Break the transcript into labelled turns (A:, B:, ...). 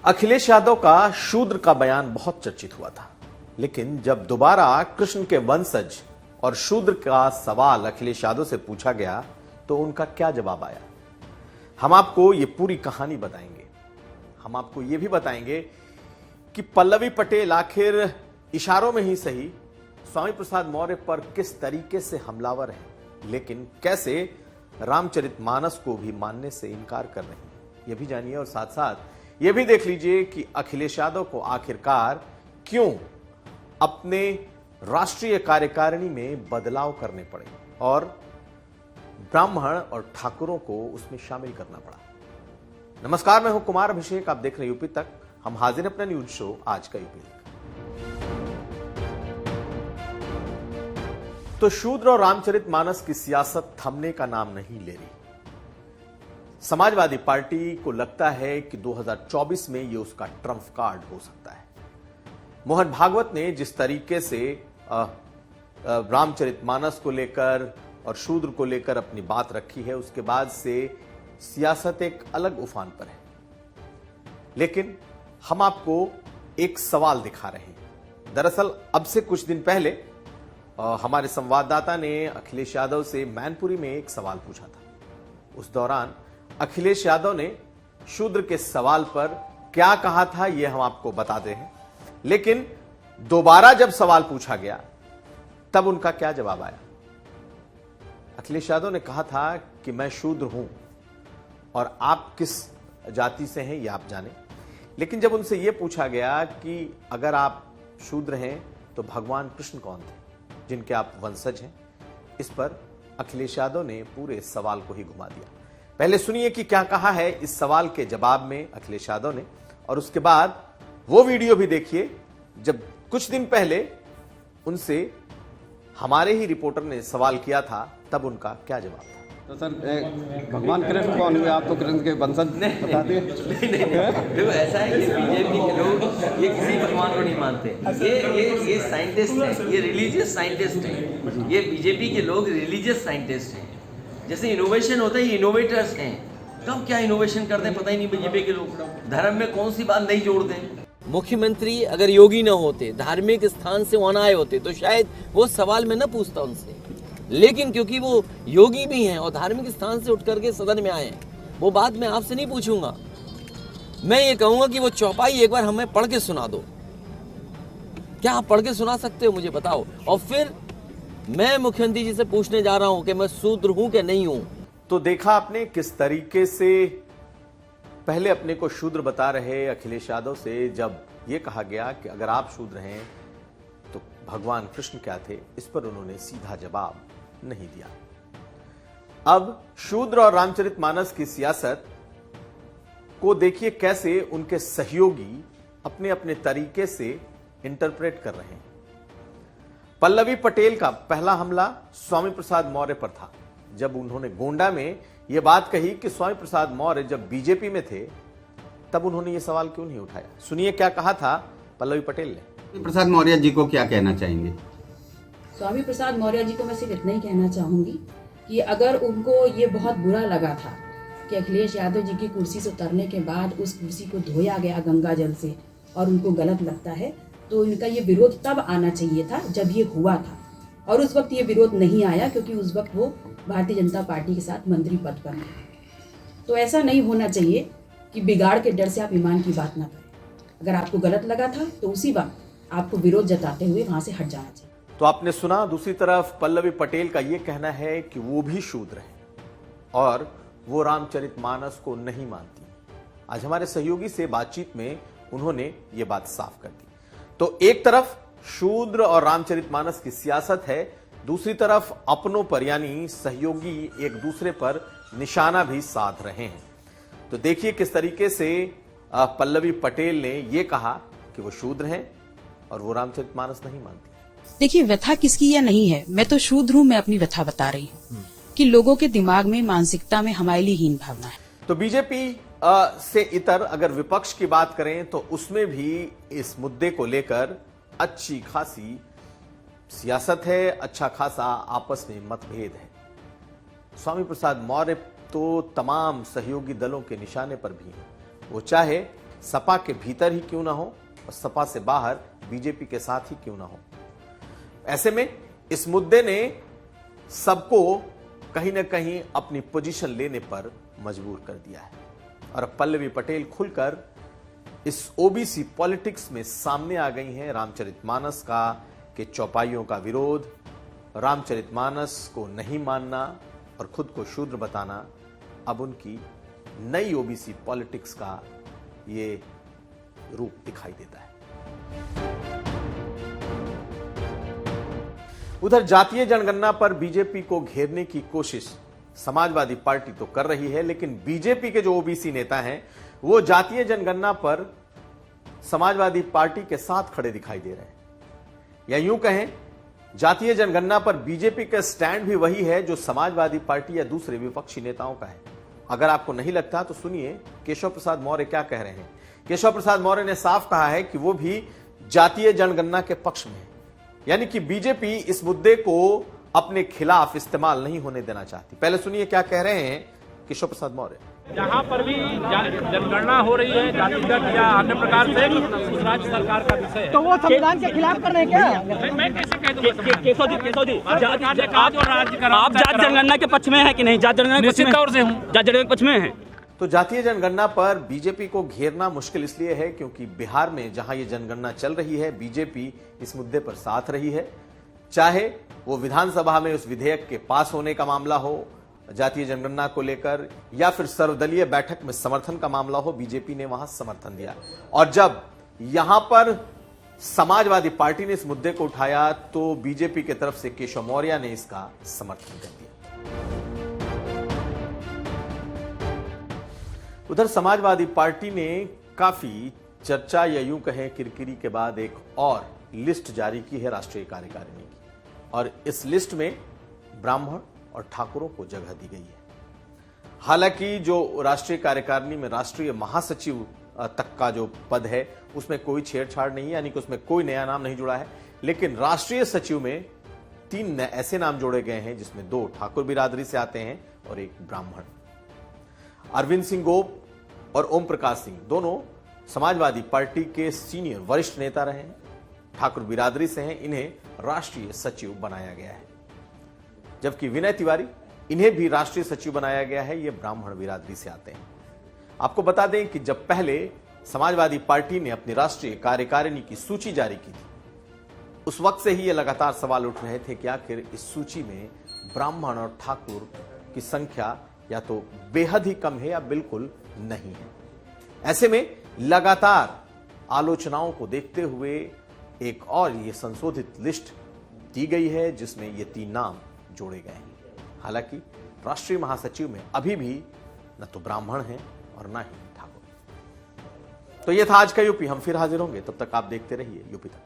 A: अखिलेश यादव का शूद्र का बयान बहुत चर्चित हुआ था, लेकिन जब दोबारा कृष्ण के वंशज और शूद्र का सवाल अखिलेश यादव से पूछा गया तो उनका क्या जवाब आया, हम आपको ये पूरी कहानी बताएंगे। हम आपको ये भी बताएंगे कि पल्लवी पटेल आखिर इशारों में ही सही स्वामी प्रसाद मौर्य पर किस तरीके से हमलावर हैं, लेकिन कैसे रामचरितमानस को भी मानने से इनकार कर रहे हैं। यह भी जानिए और साथ साथ यह भी देख लीजिए कि अखिलेश यादव को आखिरकार क्यों अपने राष्ट्रीय कार्यकारिणी में बदलाव करने पड़े और ब्राह्मण और ठाकुरों को उसमें शामिल करना पड़ा। नमस्कार, मैं हूं कुमार अभिषेक, आप देख रहे हैं यूपी तक। हम हाजिर हैं अपना न्यूज शो आज का यूपी तक। तो शूद्र और रामचरितमानस की सियासत थमने का नाम नहीं ले रही। समाजवादी पार्टी को लगता है कि 2024 में यह उसका ट्रम्प कार्ड हो सकता है। मोहन भागवत ने जिस तरीके से रामचरितमानस को लेकर और शूद्र को लेकर अपनी बात रखी है, उसके बाद से सियासत एक अलग उफान पर है। लेकिन हम आपको एक सवाल दिखा रहे हैं। दरअसल अब से कुछ दिन पहले हमारे संवाददाता ने अखिलेश यादव से मैनपुरी में एक सवाल पूछा था। उस दौरान अखिलेश यादव ने शूद्र के सवाल पर क्या कहा था यह हम आपको बताते हैं, लेकिन दोबारा जब सवाल पूछा गया तब उनका क्या जवाब आया। अखिलेश यादव ने कहा था कि मैं शूद्र हूं और आप किस जाति से हैं यह आप जाने, लेकिन जब उनसे यह पूछा गया कि अगर आप शूद्र हैं तो भगवान कृष्ण कौन थे जिनके आप वंशज हैं, इस पर अखिलेश यादव ने पूरे सवाल को ही घुमा दिया। पहले सुनिए कि क्या कहा है इस सवाल के जवाब में अखिलेश यादव ने, और उसके बाद वो वीडियो भी देखिए जब कुछ दिन पहले उनसे हमारे ही रिपोर्टर ने सवाल किया था, तब उनका क्या जवाब था।
B: तो सर भगवान कृष्ण कौन हुए? आप तो कृष्ण के वंशज बता दिए।
C: नहीं, देखो ऐसा है कि बीजेपी के लोग ये किसी भगवान को नहीं मानते। ये साइंटिस्ट हैं, ये रिलीजियस साइंटिस्ट हैं। ये बीजेपी के लोग रिलीजियस साइंटिस्ट हैं। जैसे इनोवेशन होता है, ये इनोवेटर्स हैं। कब क्या इनोवेशन करते हैं पता ही नहीं बीजेपी के लोग। धर्म में कौन सी बात नहीं जोड़ते हैं।
D: मुख्यमंत्री अगर योगी न होते, धार्मिक स्थान से वहां आए होते तो शायद वो सवाल में न पूछता उनसे, लेकिन क्योंकि वो योगी भी हैं और धार्मिक स्थान से उठ करके सदन में आए हैं, वो बात मैं आपसे नहीं पूछूंगा। मैं ये कहूंगा कि वो चौपाई एक बार हमें पढ़ के सुना दो। क्या आप पढ़ के सुना सकते हो? मुझे बताओ। और फिर मैं मुख्यमंत्री जी से पूछने जा रहा हूं कि मैं शूद्र हूं कि नहीं हूं।
A: तो देखा आपने किस तरीके से पहले अपने को शूद्र बता रहे अखिलेश यादव से जब यह कहा गया कि अगर आप शूद्र हैं तो भगवान कृष्ण क्या थे, इस पर उन्होंने सीधा जवाब नहीं दिया। अब शूद्र और रामचरितमानस की सियासत को देखिए कैसे उनके सहयोगी अपने अपने तरीके से इंटरप्रेट कर रहे हैं। पल्लवी पटेल का पहला हमला स्वामी प्रसाद मौर्य पर था, जब उन्होंने गोंडा में यह बात कही कि स्वामी प्रसाद मौर्य जब बीजेपी में थे तब उन्होंने यह सवाल क्यों नहीं उठाया। सुनिए क्या कहा था पल्लवी पटेल ने।
B: प्रसाद मौर्य जी को क्या कहना चाहेंगे?
E: स्वामी प्रसाद मौर्य जी को मैं सिर्फ इतना ही कहना चाहूंगी कि अगर उनको ये बहुत बुरा लगा था कि अखिलेश यादव जी की कुर्सी से उतरने के बाद उस कुर्सी को धोया गया गंगा जल से और उनको गलत लगता है, तो इनका ये विरोध तब आना चाहिए था जब ये हुआ था, और उस वक्त ये विरोध नहीं आया क्योंकि उस वक्त वो भारतीय जनता पार्टी के साथ मंत्री पद पर थे। तो ऐसा नहीं होना चाहिए कि बिगाड़ के डर से आप ईमान की बात ना करें। अगर आपको गलत लगा था तो उसी वक्त आपको विरोध जताते हुए वहां से हट जाना चाहिए।
A: तो आपने सुना, दूसरी तरफ पल्लवी पटेल का यह कहना है कि वो भी शूद्र है और वो रामचरितमानस को नहीं मानती। आज हमारे सहयोगी से बातचीत में उन्होंने ये बात साफ कर दी। तो एक तरफ शूद्र और रामचरितमानस की सियासत है, दूसरी तरफ अपनों पर यानी सहयोगी एक दूसरे पर निशाना भी साध रहे हैं। तो देखिए किस तरीके से पल्लवी पटेल ने यह कहा कि वो शूद्र हैं और वो रामचरितमानस नहीं मानती।
E: देखिए, व्यथा किसकी या नहीं है, मैं तो शूद्र हूँ, मैं अपनी व्यथा बता रही हूँ कि लोगों के दिमाग में, मानसिकता में हमायलीहीन भावना है।
A: तो बीजेपी से इतर अगर विपक्ष की बात करें तो उसमें भी इस मुद्दे को लेकर अच्छी खासी सियासत है, अच्छा खासा आपस में मतभेद है। स्वामी प्रसाद मौर्य तो तमाम सहयोगी दलों के निशाने पर भी हैं। वो चाहे सपा के भीतर ही क्यों ना हो और सपा से बाहर बीजेपी के साथ ही क्यों ना हो। ऐसे में इस मुद्दे ने सबको कहीं ना कहीं अपनी पोजीशन लेने पर मजबूर कर दिया है और अब पल्लवी पटेल खुलकर इस ओबीसी पॉलिटिक्स में सामने आ गई हैं। रामचरितमानस का के चौपाइयों का विरोध, रामचरितमानस को नहीं मानना और खुद को शूद्र बताना अब उनकी नई ओबीसी पॉलिटिक्स का ये रूप दिखाई देता है। उधर जातीय जनगणना पर बीजेपी को घेरने की कोशिश समाजवादी पार्टी तो कर रही है, लेकिन बीजेपी के जो ओबीसी नेता हैं वो जातीय जनगणना पर समाजवादी पार्टी के साथ खड़े दिखाई दे रहे हैं। या यूं कहें, जातीय जनगणना पर बीजेपी का स्टैंड भी वही है जो समाजवादी पार्टी या दूसरे विपक्षी नेताओं का है। अगर आपको नहीं लगता तो सुनिए केशव प्रसाद मौर्य क्या कह रहे हैं। केशव प्रसाद मौर्य ने साफ कहा है कि वो भी जातीय जनगणना के पक्ष में है, यानी कि बीजेपी इस मुद्दे को अपने खिलाफ इस्तेमाल नहीं होने देना चाहती। पहले सुनिए क्या कह रहे हैं केशव प्रसाद मौर्य।
F: जहाँ पर भी जनगणना हो रही है जातिगत या अन्य प्रकार से उस राज्य सरकार का विषय है,
G: तो वो संविधान के खिलाफ कर रहे हैं क्या?
F: मैं कैसे कह दूं? केशव जी
G: आप जाति जनगणना के पक्ष में है कि नहीं? जाति जनगणना
F: निश्चित तौर से हूँ,
G: जाति जनगणना के पक्ष में है।
A: तो जातीय जनगणना पर बीजेपी को घेरना मुश्किल इसलिए है क्योंकि बिहार में जहां ये जनगणना चल रही है बीजेपी इस मुद्दे पर साथ रही है। चाहे वो विधानसभा में उस विधेयक के पास होने का मामला हो जातीय जनगणना को लेकर, या फिर सर्वदलीय बैठक में समर्थन का मामला हो, बीजेपी ने वहां समर्थन दिया। और जब यहां पर समाजवादी पार्टी ने इस मुद्दे को उठाया तो बीजेपी की तरफ से केशव मौर्य ने इसका समर्थन कर दिया। उधर समाजवादी पार्टी ने काफी चर्चा या यूं कहें किरकिरी के बाद एक और लिस्ट जारी की है राष्ट्रीय कार्यकारिणी की, और इस लिस्ट में ब्राह्मण और ठाकुरों को जगह दी गई है। हालांकि जो राष्ट्रीय कार्यकारिणी में राष्ट्रीय महासचिव तक का जो पद है उसमें कोई छेड़छाड़ नहीं है, यानी कि उसमें कोई नया नाम नहीं जुड़ा है, लेकिन राष्ट्रीय सचिव में 3 ऐसे नाम जोड़े गए हैं जिसमें 2 ठाकुर बिरादरी से आते हैं और 1 ब्राह्मण। अरविंद सिंह गोप और ओम प्रकाश सिंह दोनों समाजवादी पार्टी के सीनियर वरिष्ठ नेता रहे हैं, ठाकुर बिरादरी से हैं, इन्हें राष्ट्रीय सचिव बनाया गया है। जबकि विनय तिवारी, इन्हें भी राष्ट्रीय सचिव बनाया गया है, ये ब्राह्मण बिरादरी से आते हैं। आपको बता दें कि जब पहले समाजवादी पार्टी ने अपनी राष्ट्रीय कार्यकारिणी की सूची जारी की थी उस वक्त से ही ये लगातार सवाल उठ रहे थे कि आखिर इस सूची में ब्राह्मण और ठाकुर की संख्या या तो बेहद ही कम है या बिल्कुल नहीं है। ऐसे में लगातार आलोचनाओं को देखते हुए एक और ये संशोधित लिस्ट दी गई है जिसमें ये 3 नाम जोड़े गए हैं। हालांकि राष्ट्रीय महासचिव में अभी भी न तो ब्राह्मण हैं और न ही ठाकुर। तो ये था आज का यूपी। हम फिर हाजिर होंगे, तब तक आप देखते रहिए यूपी तक।